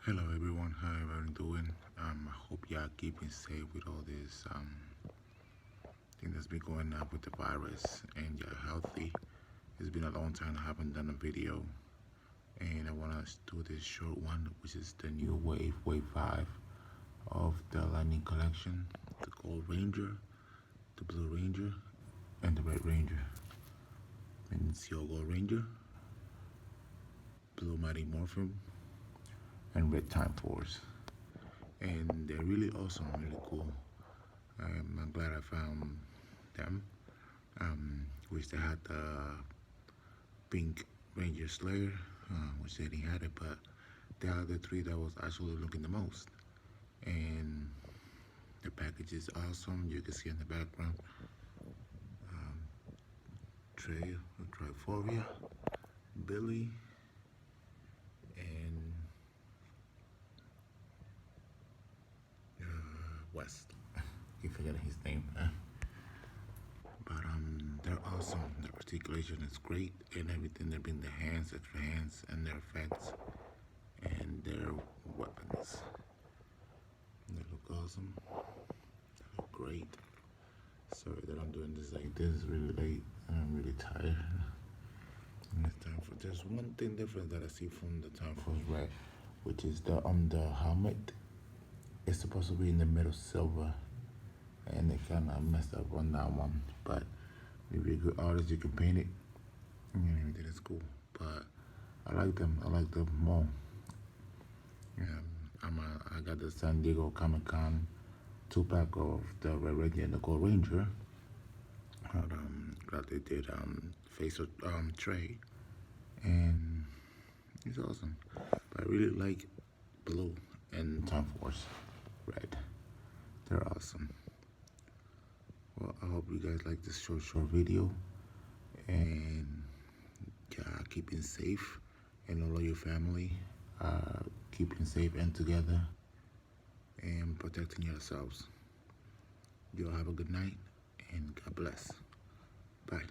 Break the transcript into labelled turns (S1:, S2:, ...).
S1: Hello everyone, how everyone doing? I hope y'all keeping safe with all this thing that's been going on with the virus and you're healthy. It's been a long time I haven't done a video, and I want to do this short one, which is the new wave 5 of the Lightning collection: the Gold Ranger, the Blue Ranger, and the Red Ranger. Means your Gold Ranger, Blue Mighty Morphin, and Red Time Force. And they're really awesome, really cool. I'm glad I found them. Wish they had the Pink Ranger Slayer, which they didn't have it, but they are the three that was actually looking the most. And the package is awesome. You can see in the background, Trey, Triforia, Billy, and West. Keep forgetting his name. But they're awesome. The articulation is great and everything. They've been the hands, extra hands, and their effects and their weapons. They look awesome. They look great. Sorry that I'm doing this like this. It's really late. I'm really tired. And it's time for. There's one thing different that I see from the Time Force Red, which is the helmet. It's supposed to be in the middle silver, and they kind of messed up on that one. But if you're a good artist, you can paint it, and everything is cool. But I like them. I like them more. I got the San Diego Comic-Con 2-pack of the Red Ranger and the Gold Ranger. Glad they did face of Trey, and it's awesome. But I really like Blue and Time Force Red. They're awesome. Well, I hope you guys like this short video, and keeping safe, and all of your family keeping safe and together, and protecting yourselves. Y'all have a good night, and God bless. Bye.